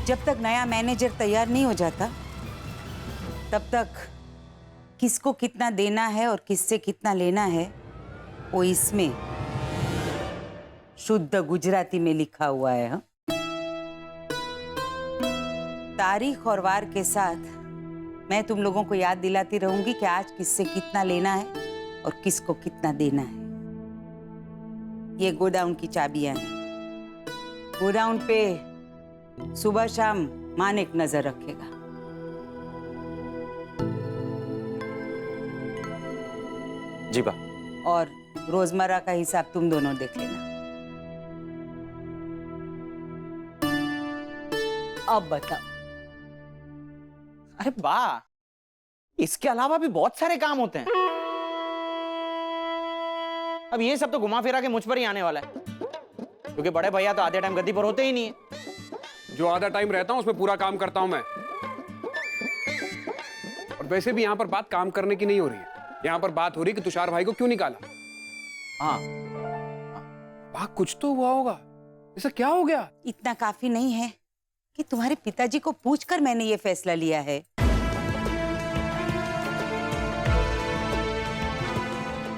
जब तक नया मैनेजर तैयार नहीं हो जाता तब तक किसको कितना देना है और किससे कितना लेना है वो इसमें शुद्ध गुजराती में लिखा हुआ है। हाँ? तारीख और वार के साथ मैं तुम लोगों को याद दिलाती रहूंगी कि आज किससे कितना लेना है और किसको कितना देना है। ये गोडाउन की चाबियां हैं। गोडाउन पे सुबह शाम मानेक नजर रखेगा। जी बा। और रोजमर्रा का हिसाब तुम दोनों देख लेना। अब बताओ। अरे बा, इसके अलावा भी बहुत सारे काम होते हैं। अब ये सब तो घुमा फिरा के मुझ पर ही आने वाला है, क्योंकि बड़े भैया तो आधे टाइम गद्दी पर होते ही नहीं है। जो आधा टाइम रहता हूं उसमें पूरा काम करता हूं मैं। और वैसे भी यहां पर बात काम करने की नहीं हो रही है, यहां पर बात हो रही है कि तुषार भाई को क्यों निकाला। हाँ, कुछ तो हुआ होगा। ऐसा क्या हो गया? इतना काफी नहीं है कि तुम्हारे पिताजी को पूछकर मैंने ये फैसला लिया है।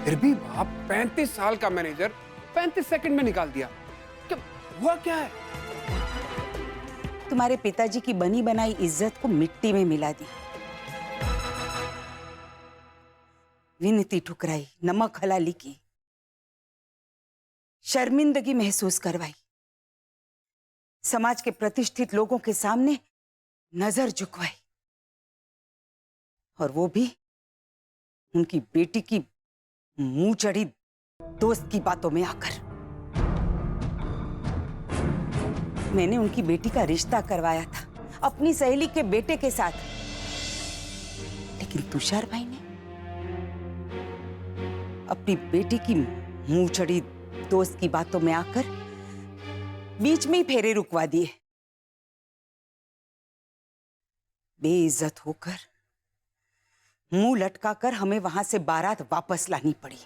फिर भी बाप 35 साल का मैनेजर 35 सेकंड में निकाल दिया। क्या हुआ? क्या है? तुम्हारे पिताजी की बनी बनाई इज्जत को मिट्टी में मिला दी, विनती ठुकराई, नमक हलाली की, शर्मिंदगी महसूस करवाई, समाज के प्रतिष्ठित लोगों के सामने नजर झुकवाई, और वो भी उनकी बेटी की मुंह चढ़ी दोस्त की बातों में आकर। मैंने उनकी बेटी का रिश्ता करवाया था अपनी सहेली के बेटे के साथ, लेकिन तुषार भाई ने अपनी बेटी की मुंह चढ़ी दोस्त की बातों में आकर बीच में ही फेरे रुकवा दिए। बेइज्जत होकर मुंह लटकाकर हमें वहां से बारात वापस लानी पड़ी।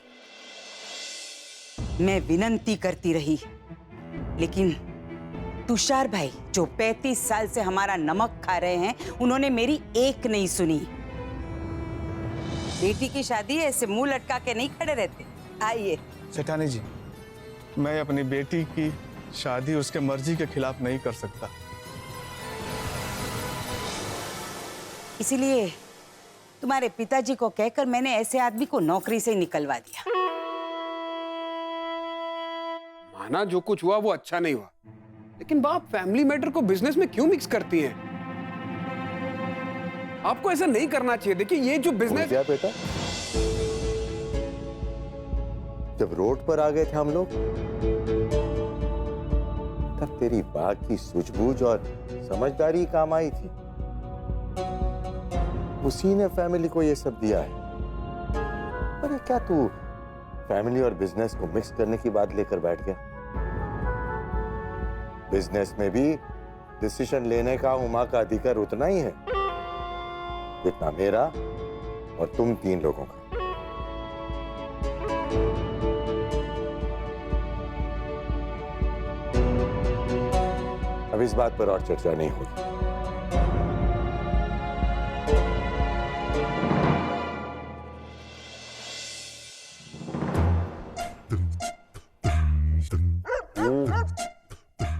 मैं विनती करती रही, लेकिन तुषार भाई जो 35 साल से हमारा नमक खा रहे हैं, उन्होंने मेरी एक नहीं सुनी। बेटी की शादी है, ऐसे मुंह लटका के नहीं खड़े रहते। आइए। सेठानी जी, मैं अपनी बेटी की शादी उसके मर्जी के खिलाफ नहीं कर सकता। इसीलिए तुम्हारे पिताजी को कहकर मैंने ऐसे आदमी को नौकरी से निकलवा दिया। माना जो कुछ हुआ वो अच्छा नहीं हुआ, लेकिन बाप फैमिली मैटर को बिजनेस में क्यों मिक्स करती हैं? आपको ऐसा नहीं करना चाहिए। देखिए ये जो बिजनेस। क्या बेटा, जब रोड पर आ गए थे हम लोग, तब तेरी बात की सूझबूझ और समझदारी काम आई थी। उसी ने फैमिली को ये सब दिया है। अरे क्या तू फैमिली और बिजनेस को मिक्स करने की बात लेकर बैठ गया? बिजनेस में भी डिसीजन लेने का उमा का अधिकार उतना ही है जितना मेरा और तुम 3 लोगों का। अब इस बात पर और चर्चा नहीं होगी।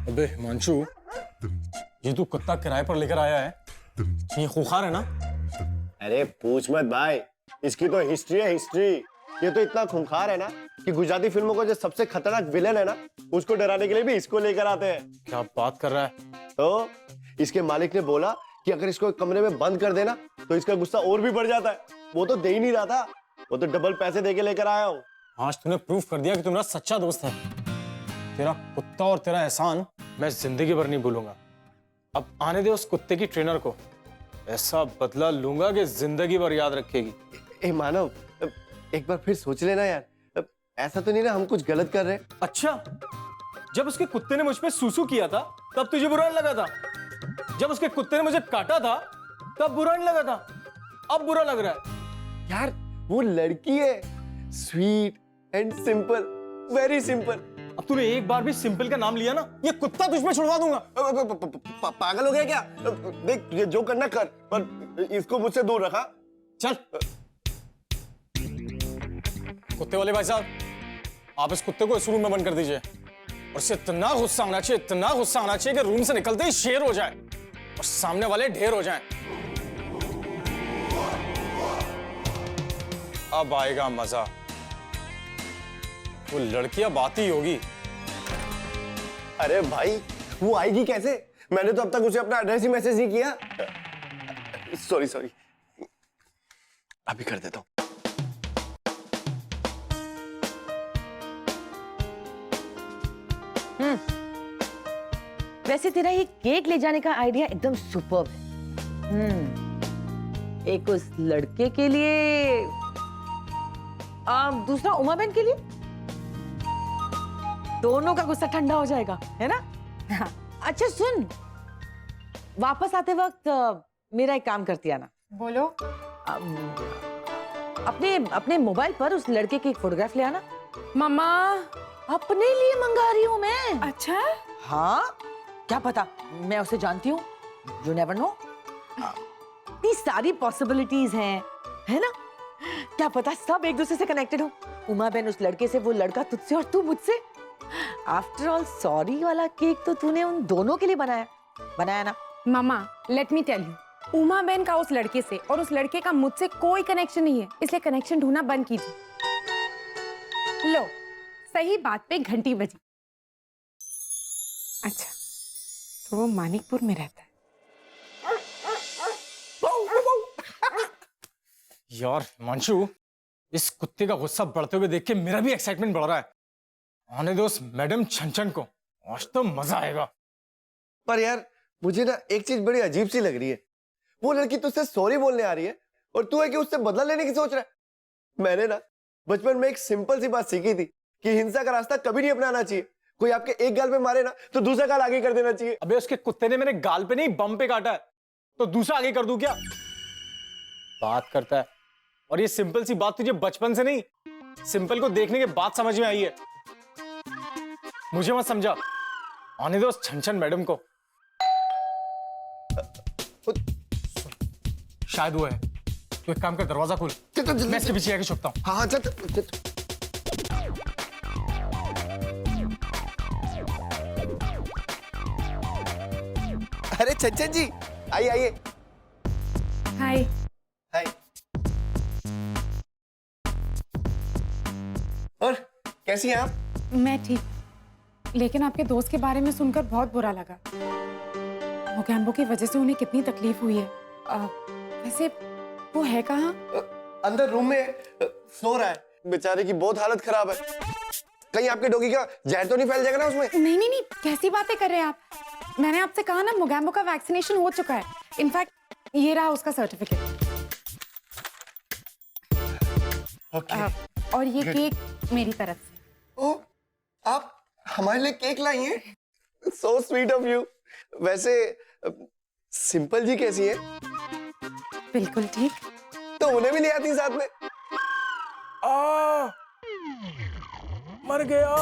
अबे हिमांशु, ये तू कुत्ता किराए पर लेकर आया है, ये खूंखार है ना? अरे पूछ मत भाई, इसकी तो हिस्ट्री है हिस्ट्री। ये तो इतना खूंखार है ना कि गुजराती फिल्मों का जो सबसे खतरनाक विलेन है ना, उसको डराने के लिए भी इसको लेकर आते हैं। क्या बात कर रहा है? तो इसके मालिक ने बोला कि अगर इसको एक कमरे में बंद कर देना तो इसका गुस्सा और भी बढ़ जाता है। वो तो दे ही नहीं रहा था, वो तो डबल पैसे दे के लेकर आया हूँ। आज तूने प्रूफ कर दिया कि तू मेरा सच्चा दोस्त है। तेरा कुत्ता और तेरा एहसान मैं जिंदगी भर नहीं भूलूंगा। अब आने दे उस कुत्ते की ट्रेनर को, ऐसा बदला लूंगा कि जिंदगी भर याद रखेगी। ए मानव, एक बार फिर सोच लेना यार, ऐसा तो नहीं ना हम कुछ गलत कर रहे? अच्छा, जब उसके कुत्ते ने मुझ पे सूसू किया था तब तुझे बुरा नहीं लगा था? जब उसके कुत्ते ने मुझे काटा था तब बुरा नहीं लगा था? अब बुरा लग रहा है? यार वो लड़की है, sweet and simple, very simple. अब अब तूने एक बार भी सिंपल का नाम लिया ना, ये कुत्ता तुझ पे छुड़वा दूंगा। पागल हो गया क्या? देख ये जो करना कर, पर इसको मुझसे दूर रखा। चल। कुत्ते वाले भाई साहब, आप इस कुत्ते को इस रूम में बंद कर दीजिए। और इसे इतना गुस्सा आना चाहिए, इतना गुस्सा आना चाहिए कि रूम से निकलते ही शेर हो जाए और सामने वाले ढेर हो जाएं। अब आएगा मजा। वो लड़कियां बात ही होगी। अरे भाई वो आएगी कैसे? मैंने तो अब तक उसे अपना एड्रेस ही मैसेज नहीं किया। सॉरी सॉरी, अभी कर देता हूं। वैसे तेरा ये केक ले जाने का आइडिया एकदम सुपर्ब है। एक उस लड़के के लिए, दूसरा उमा बहन के लिए। दोनों का गुस्सा ठंडा हो जाएगा, है ना? हाँ। अच्छा सुन, वापस आते वक्त मेरा एक काम करती आना। बोलो। अपने मोबाइल पर उस लड़के की एक फोटोग्राफ ले आना। मम्मा, अपने लिए मंगा रही हूँ मैं। अच्छा? हाँ, क्या पता मैं उसे जानती हूँ। You never know. इतनी सारी पॉसिबिलिटीज हैं, है ना? क्या पता सब एक दूसरे से कनेक्टेड हो। उमा बहन उस लड़के से, वो लड़का तुझसे और तू मुझसे। आफ्टर ऑल सॉरी वाला केक तो तूने उन दोनों के लिए बनाया ना? मम्मा, let me tell you, Uma बहन का उस लड़के से और उस लड़के का मुझसे कोई कनेक्शन नहीं है, इसलिए कनेक्शन ढूंढना बंद कीजिए। लो, सही बात पे घंटी बजी। अच्छा, तो वो मानिकपुर में रहता है। यार हिमांशु, इस कुत्ते का गुस्सा बढ़ते हुए देख के मेरा भी एक्साइटमेंट बढ़ रहा है। आने दो उस मैडम छन को, आज तो मजा आएगा। पर यार मुझे ना एक चीज बड़ी अजीब सी लग रही है। वो लड़की तुझसे सॉरी बोलने आ रही है और तू है कि उससे बदला लेने की सोच रहा है। मैंने ना बचपन में एक सिंपल सी बात सीखी थी कि हिंसा का रास्ता कभी नहीं अपनाना चाहिए। कोई आपके एक गाल पे मारे ना तो दूसरा गाल आगे कर देना चाहिए। अबे उसके कुत्ते ने मेरे गाल पे नहीं बम पे काटा है, तो दूसरा आगे कर दूं क्या? बात करता है। और ये सिंपल सी बात तुझे बचपन से नहीं, सिंपल को देखने के बाद समझ में आई है। मुझे मत समझा, आने दो उस छन मैडम को। शायद वो है। तो एक काम कर, दरवाजा खोल, मैं इसके पीछे आके छुपता हूँ। हाँ चल। अरे छन जी, आइए आइए। हाय। हाय। और कैसी हैं आप? मैं ठीक, लेकिन आपके दोस्त के बारे में सुनकर बहुत बुरा लगा। मोगैम्बो की वजह से उन्हें कितनी तकलीफ हुई है। वैसे वो है कहाँ? अंदर रूम में सो रहा है। बेचारे की बहुत हालत खराब है। कहीं आपके डॉगी का जहर तो नहीं फैल जाएगा ना उसमें? नहीं नहीं नहीं, कैसी बातें कर रहे हैं आप? मैंने आपसे कहा ना, मोगैम्बो का वैक्सीनेशन हो चुका है। इनफैक्ट ये रहा उसका सर्टिफिकेट। और ये केक मेरी तरफ से। ओ, आप हमारे लिए केक लाई हैं? So sweet of you। वैसे सिंपल जी कैसी है? बिल्कुल ठीक। तो उन्हें भी ले आती साथ में। मर गया।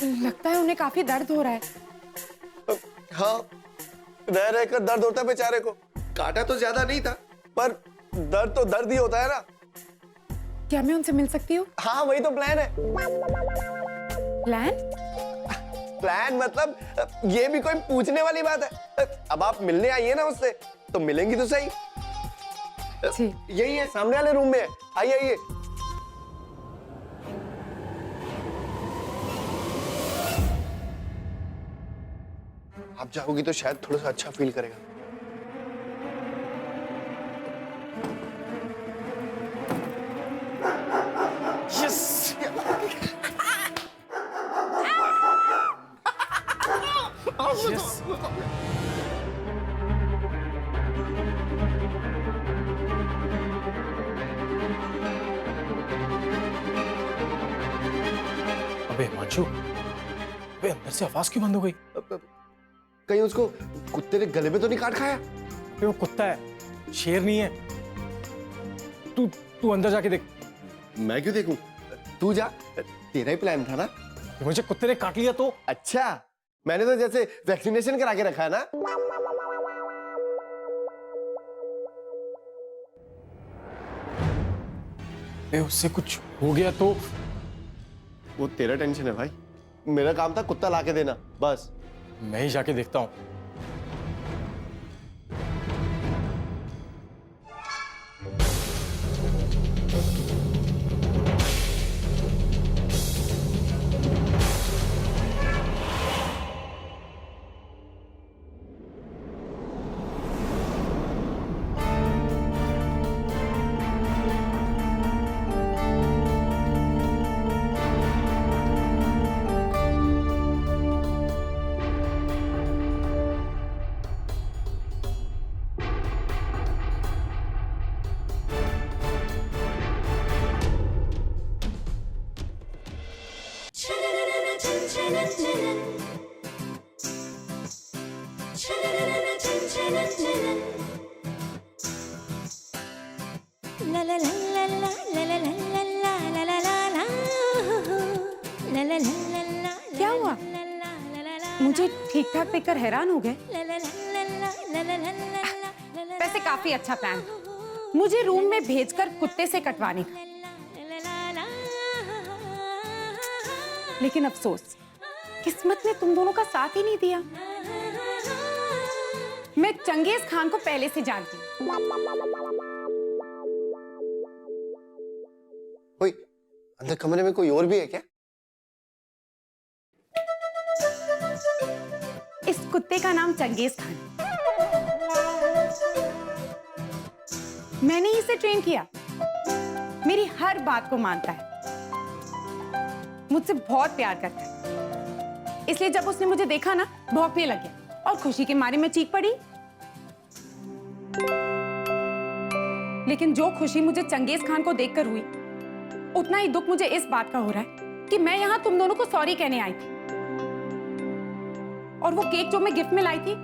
लगता है उन्हें काफी दर्द हो रहा है। हाँ, रह रहकर दर्द होता है बेचारे को। काटा तो ज्यादा नहीं था, पर दर्द तो दर्द ही होता है ना। क्या मैं उनसे मिल सकती हूँ? हाँ वही तो प्लान है। प्लान? प्लान मतलब ये भी कोई पूछने वाली बात है। अब आप मिलने आई है ना उससे, तो मिलेंगी तो सही। यही है, सामने वाले रूम में है। आइए आइए। आप जाओगी तो शायद थोड़ा सा अच्छा फील करेगा। यस। यस। अबे हिमांशु, अबे अंदर से आवाज क्यों बंद हो गई? कहीं उसको कुत्ते ने गले में तो नहीं काट खाया? अबे वो कुत्ता है, शेर नहीं है। तू अंदर जाके देख। मैं क्यों देखूं? तू जा, तेरा ही प्लान था ना? कि मुझे कुत्ते ने काट लिया तो? अच्छा, मैंने तो जैसे वैक्सीनेशन करा के रखा है ना। उससे कुछ हो गया तो? वो तेरा टेंशन है भाई, मेरा काम था कुत्ता लाके देना, बस। मैं ही जाके देखता हूँ। क्या हुआ? मुझे ठीक ठाक देखकर हैरान हो गए। वैसे काफी अच्छा प्लान था मुझे रूम में भेजकर कुत्ते से कटवाने का, लेकिन अफसोस किस्मत ने तुम दोनों का साथ ही नहीं दिया। मैं चंगेज खान को पहले से जानती हूँ। कोई अंदर कमरे में कोई और भी है क्या? इस कुत्ते का नाम चंगेज खान है। मैंने इसे ट्रेन किया, मेरी हर बात को मानता है, मुझसे बहुत प्यार करता है। इसलिए जब उसने मुझे देखा ना, भौंकने लग गया और खुशी के मारे मैं चीख पड़ी। लेकिन जो खुशी मुझे चंगेज खान को देखकर हुई, उतना ही दुख मुझे इस बात का हो रहा है कि मैं यहां तुम दोनों को सॉरी कहने आई थी। और वो केक जो मैं गिफ्ट में लाई थी,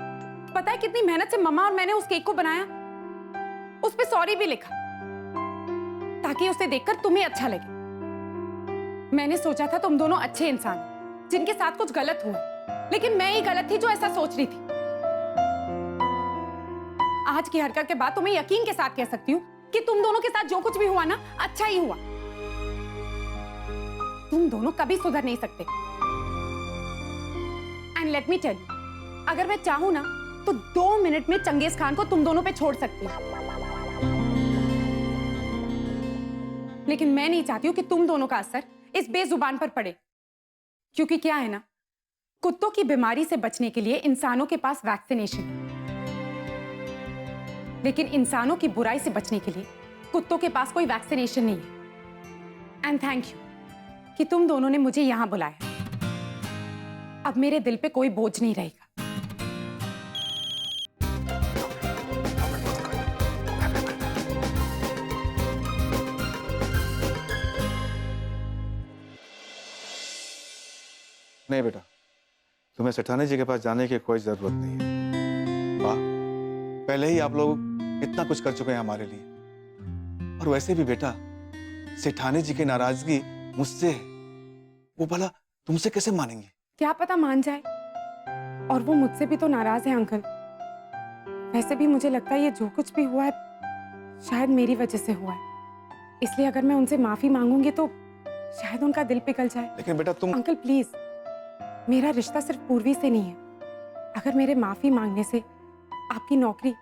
पता है कितनी मेहनत से मम्मा और मैंने उस केक को बनाया, उस पे सॉरी भी लिखा ताकि उसे देखकर तुम्हें अच्छा लगे। मैंने सोचा था तुम दोनों अच्छे इंसान जिनके साथ कुछ गलत हुआ, लेकिन मैं ही गलत थी जो ऐसा सोच रही थी। आज की हरकत के बाद तुम्हें यकीन के साथ कह सकती हूँ कि तुम दोनों के साथ जो कुछ भी हुआ ना, अच्छा ही हुआ। तुम दोनों कभी सुधर नहीं सकते। And let me tell you, अगर मैं चाहूं ना तो 2 मिनट में चंगेज खान को तुम दोनों पे छोड़ सकती हूँ। लेकिन मैं नहीं चाहती हूँ कि तुम दोनों का असर इस बेजुबान पर पड़े, क्योंकि क्या है ना, कुत्तों की बीमारी से बचने के लिए इंसानों के पास वैक्सीनेशन है, लेकिन इंसानों की बुराई से बचने के लिए कुत्तों के पास कोई वैक्सीनेशन नहीं है। एंड थैंक यू कि तुम दोनों ने मुझे यहां बुलाया। अब मेरे दिल पे कोई बोझ नहीं रहेगा। नहीं बेटा, तुम्हें सेठानी जी के पास जाने की कोई जरूरत नहीं है। वाह, पहले ही आप लोग इतना कुछ कर चुके हैं हमारे लिए। और वैसे भी बेटा, सेठानी जी की नाराजगी मुझसे है, वो भला तुमसे कैसे मानेंगे? क्या पता मान जाए, और वो मुझसे भी तो नाराज है अंकल। वैसे भी मुझे लगता है ये जो कुछ भी हुआ है शायद मेरी वजह से हुआ है, इसलिए अगर मैं उनसे माफी मांगूंगी तो शायद उनका दिल पिघल जाए। लेकिन बेटा तुम... अंकल प्लीज, मेरा रिश्ता सिर्फ पूर्वी से नहीं है। अगर मेरे माफी मांगने से आपकी नौकरी,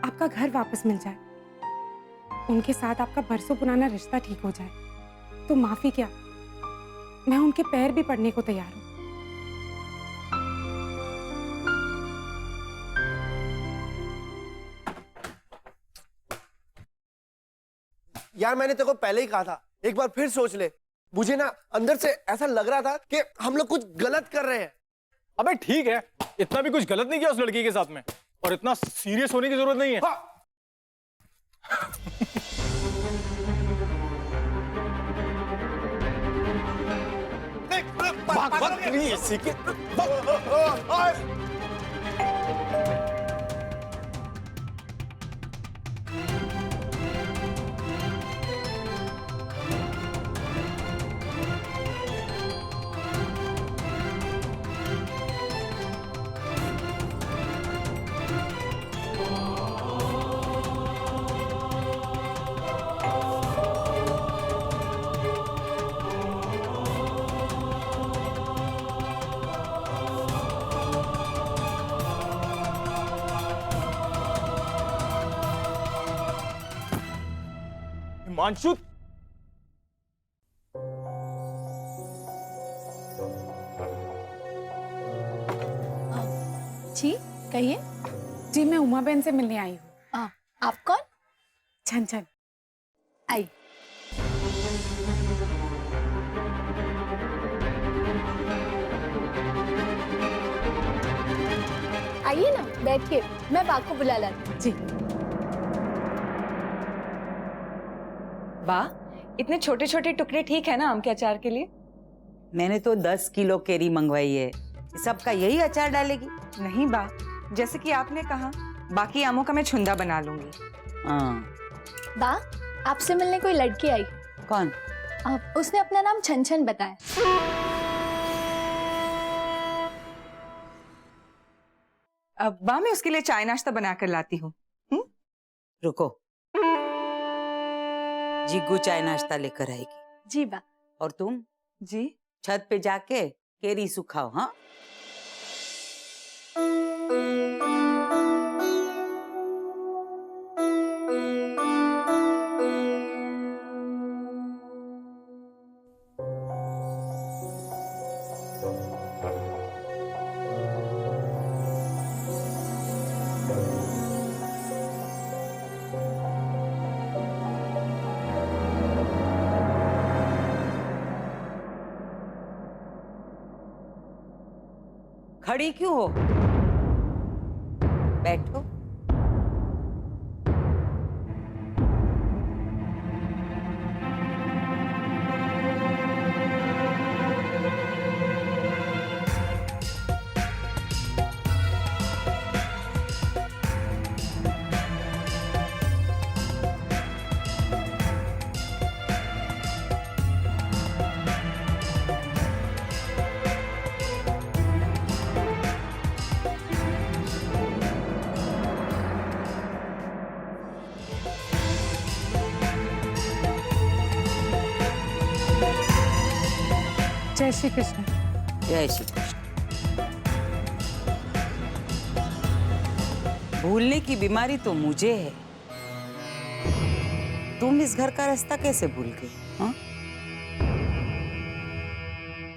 आपका घर वापस मिल जाए, उनके साथ आपका बरसों पुराना रिश्ता ठीक हो जाए, तो माफी क्या, मैं उनके पैर भी पड़ने को तैयार हूं। यार मैंने तेरे को पहले ही कहा था, एक बार फिर सोच ले। मुझे ना अंदर से ऐसा लग रहा था कि हम लोग कुछ गलत कर रहे हैं। अबे ठीक है, इतना भी कुछ गलत नहीं किया उस लड़की के साथ में, और इतना सीरियस होने की जरूरत नहीं है। हिमांशु, जी कहिए। जी मैं उमा बहन से मिलने आई हूँ। आप कौन? छन छन आई। आइए ना, बैठिए, मैं बा को बुला लाती हूँ। जी। वाह, इतने छोटे छोटे टुकड़े ठीक है ना आम के अचार के लिए? मैंने तो 10 किलो केरी मंगवाई है। सबका यही अचार डालेगी? नहीं बा, जैसे कि आपने कहा, बाकी आमों का मैं छुंदा बना लूंगी। हाँ। बा, आपसे मिलने कोई लड़की आई। कौन? उसने अपना नाम छन छन बताया। अब बा, मैं उसके लिए चाय नाश्ता बना कर लाती हूँ। रुको, जिग्गू चाय नाश्ता लेकर आएगी। जी बा। और तुम जी। छत पे जाके केरी सुखाओ। हाँ। खड़ी क्यों हो? बैठो। जय श्री कृष्ण। जय श्री कृष्ण। भूलने की बीमारी तो मुझे है। तुम इस घर का रास्ता कैसे भूल गई? हाँ?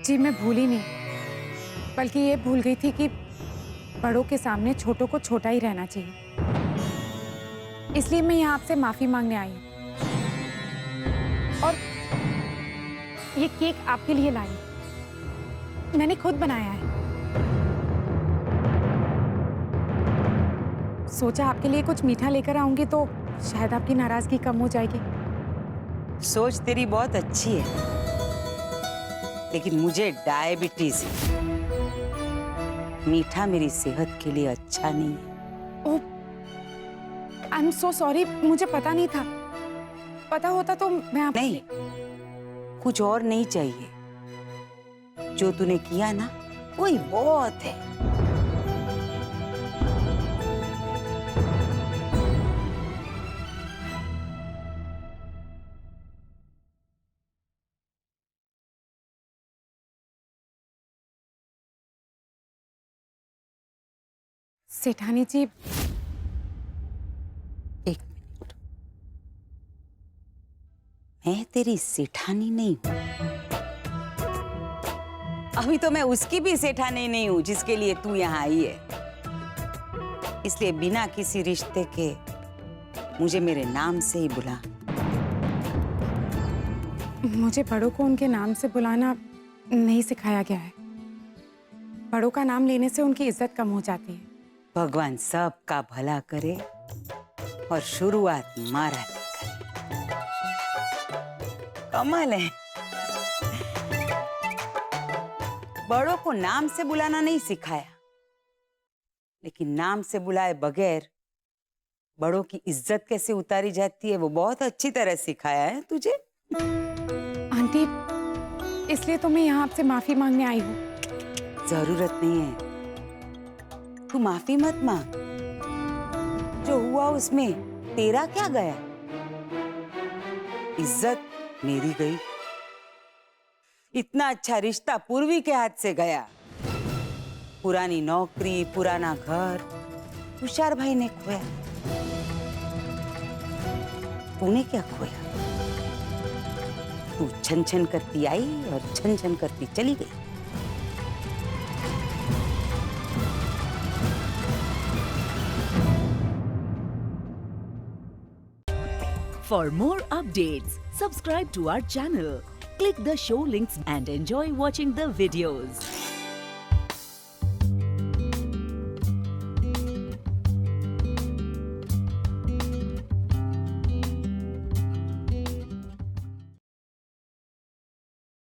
जी मैं भूली नहीं, बल्कि ये भूल गई थी कि बड़ों के सामने छोटों को छोटा ही रहना चाहिए। इसलिए मैं यहाँ आपसे माफी मांगने आई हूँ। और ये केक आपके लिए लाई, मैंने खुद बनाया है। सोचा आपके लिए कुछ मीठा लेकर आऊंगी तो शायद आपकी नाराजगी कम हो जाएगी। सोच तेरी बहुत अच्छी है, लेकिन मुझे डायबिटीज है। मीठा मेरी सेहत के लिए अच्छा नहीं है। ओह, आई एम सो सॉरी, मुझे पता नहीं था। पता होता तो मैं आप नहीं, कुछ और नहीं चाहिए। जो तूने किया ना, वही बहुत है। सेठानी जी, एक मिनट, मैं तेरी सेठानी नहीं हूं। अभी तो मैं उसकी भी सेठानी नहीं हूं जिसके लिए तू यहाँ आई है। इसलिए बिना किसी रिश्ते के मुझे मेरे नाम से ही बुला। मुझे बड़ों को उनके नाम से बुलाना नहीं सिखाया गया है। बड़ों का नाम लेने से उनकी इज्जत कम हो जाती है। भगवान सबका भला करे और शुरुआत मारा करे। कमाल है। बड़ों को नाम से बुलाना नहीं सिखाया, लेकिन नाम से बुलाए बगैर बड़ों की इज्जत कैसे उतारी जाती है वो बहुत अच्छी तरह सिखाया है तुझे। आंटी, इसलिए तो मैं यहाँ आपसे माफी मांगने आई हूँ। जरूरत नहीं है, तू माफी मत मांग। जो हुआ उसमें तेरा क्या गया? इज्जत मेरी गई। इतना अच्छा रिश्ता पूर्वी के हाथ से गया। पुरानी नौकरी, पुराना घर तुषार भाई ने खोया। तूने क्या खोया? तू छन छन करती आई और छन छन करती चली गई। For more updates, subscribe to our channel, click the show links and enjoy watching the videos.